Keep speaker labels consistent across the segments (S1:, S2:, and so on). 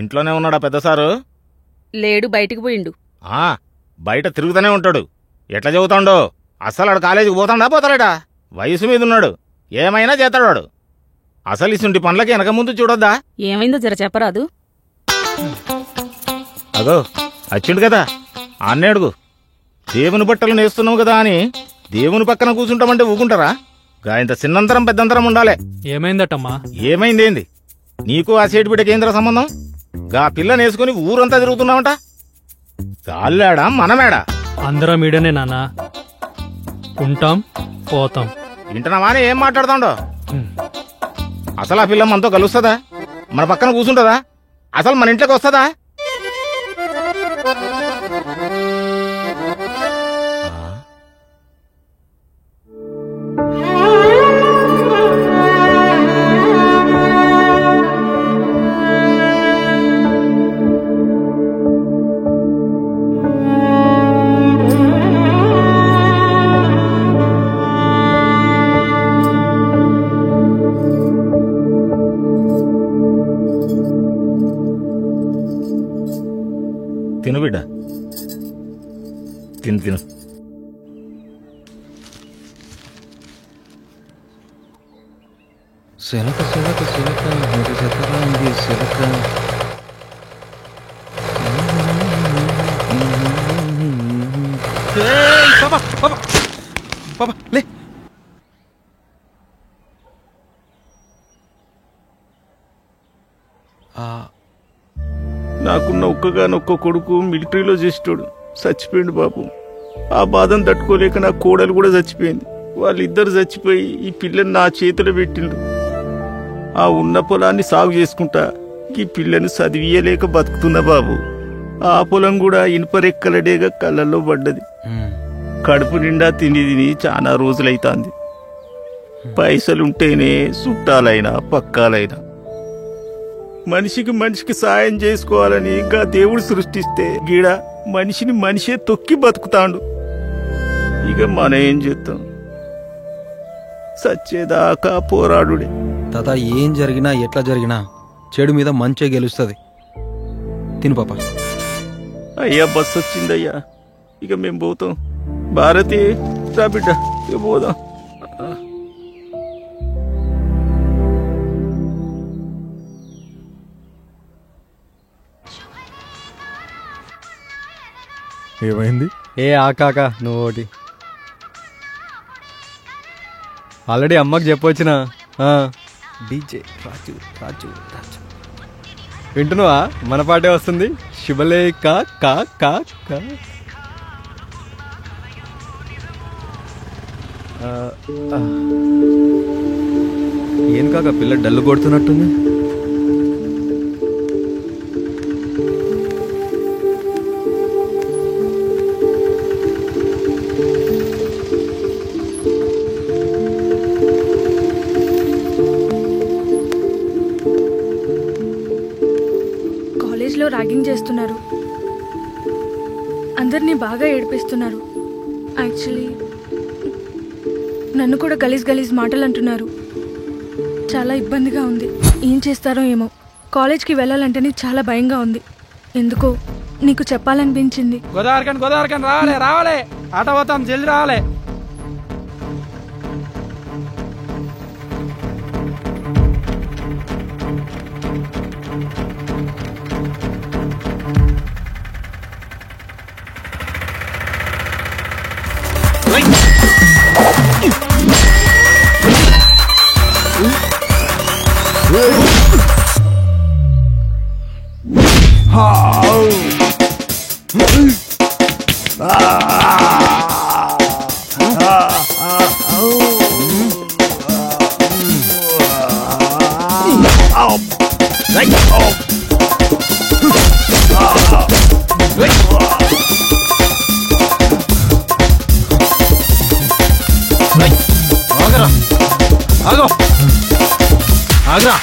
S1: ఇంట్లోనే ఉన్నాడా పెద్ద సారు?
S2: లేడు, బయటికి పోయిండు.
S1: బయట తిరుగుతూనే ఉంటాడు. ఎట్లా చదువుతాండో? అసలు ఆడు కాలేజీకి పోతాడా పోతాడా? వయసు మీద ఉన్నాడు, ఏమైనా చేస్తాడు వాడు. అసలు ఇసుంటి పనులకి వెనక ముందు చూడొద్దా?
S2: ఏమైందో జర చెప్పరాదు.
S1: అగో వచ్చిండు కదా, అన్నే అడుగు. దేవుని బట్టలు నేస్తున్నావు కదా అని దేవుని పక్కన కూర్చుంటామంటే ఊకుంటారా? గా ఇంత చిన్నంతరం పెద్దంతరం ఉండాలే.
S3: ఏమైందటమ్మా?
S1: ఏమైందేంది నీకు? ఆ సేటు బిడ్డ కేంద్ర సంబంధం? గా పిల్ల నేసుకుని ఊరంతా తిరుగుతున్నావంట. గాల్లాడా మనమేడా?
S3: అందరం ఈడనే నాన్న, ఉంటాం పోతాం.
S1: వింటున్నావా అని ఏం మాట్లాడుతాండో? అసలు ఆ పిల్ల మనతో కలుస్తుందా? మన పక్కన కూర్చుంటుందా? అసలు మన ఇంట్లోకి వస్తుందా? తిను బిడ్డ, తిను తిను.
S4: సిలక సిలక సిలక ఇది శతరాంగి సిలక. లే
S5: నాకున్న ఒక్కగానొక్క కొడుకు మిలిటరీలో చేసేటోడు, చచ్చిపోయిండు బాబు. ఆ బాధను తట్టుకోలేక నా కోడలు కూడా చచ్చిపోయింది. వాళ్ళిద్దరు చచ్చిపోయి ఈ పిల్లని నా చేతిలో పెట్టిండ్రు. ఆ ఉన్న పొలాన్ని సాగు చేసుకుంటా ఈ పిల్లని చదివియలేక బతుకుతున్నా బాబు. ఆ పొలం కూడా ఇనుపరెక్కలడేగా కళ్ళల్లో పడ్డది. కడుపు నిండా తిని తిని చాలా రోజులైతాంది. పైసలుంటేనే చుట్టాలైనా పక్కాలైనా. మనిషికి మనిషికి సాయం చేసుకోవాలని ఇంకా దేవుడు సృష్టిస్తే గీడ మనిషిని మనిషే తొక్కి బతుకుతాండు. ఇక మనం ఏం చేస్తాం? సచ్చేదాకా పోరాడుడే.
S4: తాత, ఏం జరిగినా ఎట్లా జరిగినా చెడు మీద మంచే గెలుస్తుంది. తిను పాప.
S5: అయ్యా బస్సు వచ్చిందయ్యా, ఇక మేము పోతాం. భారతి రా బిడ్డ, ఇక పోదాం.
S6: ఏమైంది?
S7: ఏ ఆకాక నువ్వు ఒకటి ఆల్రెడీ అమ్మకి చెప్పొచ్చిన. డీజే రాజు రాజు రాజు వింటున్నావా? మన పాటే వస్తుంది. శుభలేఖ కా కా కా.
S4: ఏం కాక పిల్ల డల్లు కొడుతున్నట్టుంది.
S8: కాలేజ్లో ర్యాగింగ్ చేస్తున్నారు, అందరినీ బాగా ఏడిపిస్తున్నారు. యాక్చువల్లీ నన్ను కూడా గలీజ్ గలీజ్ మాటలు అంటున్నారు. చాలా ఇబ్బందిగా ఉంది. ఏం చేస్తారో ఏమో. కాలేజ్కి వెళ్ళాలంటేనే చాలా భయంగా ఉంది. ఎందుకో నీకు చెప్పాలనిపించింది.
S3: గోదావరికని రావాలి రావాలి, ఆట పోతాం, జల్ది రావాలి.
S4: ఆగ్రా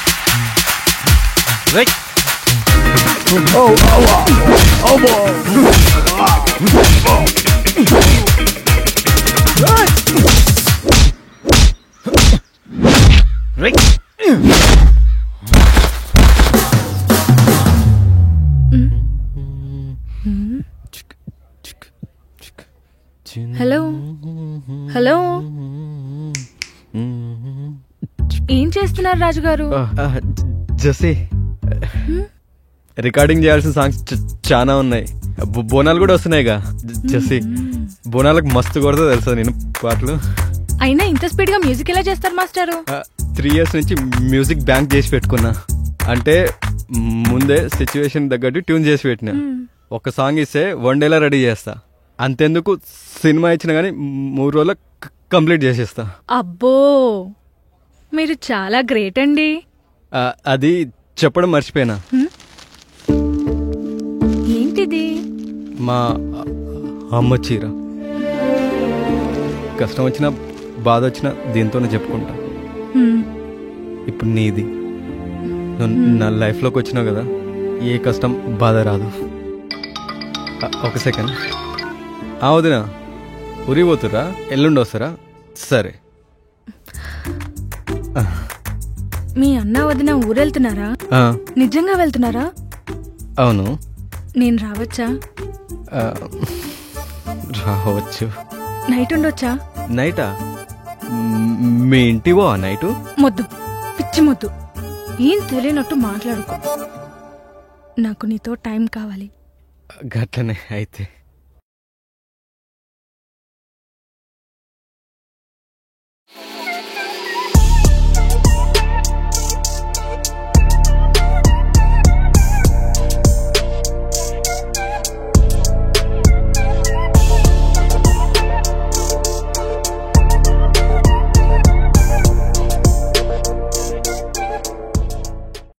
S8: ఏం చేస్తున్నారు రాజుగారు?
S7: జసి రికార్డింగ్ చేయాల్సిన సాంగ్స్ చాలా ఉన్నాయి. బోనాలు కూడా వస్తున్నాయిగా. జసి బోనాలకు మస్తు కొడతా తెలుసా నేను పాటలు.
S8: అయినా ఇంత స్పీడ్ గా మ్యూజిక్ ఎలా చేస్తారు మాస్టారు?
S7: 3 years నుంచి మ్యూజిక్ బ్యాంక్ చేసి పెట్టుకున్నా. అంటే ముందే సిచ్యువేషన్ తగ్గట్టు ట్యూన్ చేసి పెట్టినా. ఒక సాంగ్ ఇస్తే 1 dayలో రెడీ చేస్తా. అంతెందుకు సినిమా ఇచ్చినా కానీ 3 రోజుల్లో కంప్లీట్ చేసేస్తా.
S8: అబ్బో మీరు చాలా గ్రేట్ అండి.
S7: అది చెప్పడం మర్చిపోయినా.
S8: ఏంటిది?
S7: మా అమ్మ చీర. కష్టం వచ్చినా బాధ వచ్చినా దీంతోనే చెప్పుకుంటా. ఇప్పుడు నీది. నువ్వు నా లైఫ్లోకి వచ్చినావు కదా, ఏ కష్టం బాధ రాదు. ఒక సెకండ్. వదినా ఊరి పోతురా? ఎల్లుండి వస్తారా? సరే.
S8: మీ అన్న వదిన ఊరెళ్తున్నారా? నిజంగా వెళ్తున్నారా?
S7: అవును.
S8: నేను రావచ్చా?
S7: రావచ్చు.
S8: నైట్ ఉండొచ్చా?
S7: నైటా? మీ ఇంటివో నైటు?
S8: మొద్దు, పిచ్చి మొద్దు, ఏం తెలియనట్టు మాట్లాడుకో. నాకు నీతో టైం కావాలి.
S7: గట్లనే అయితే.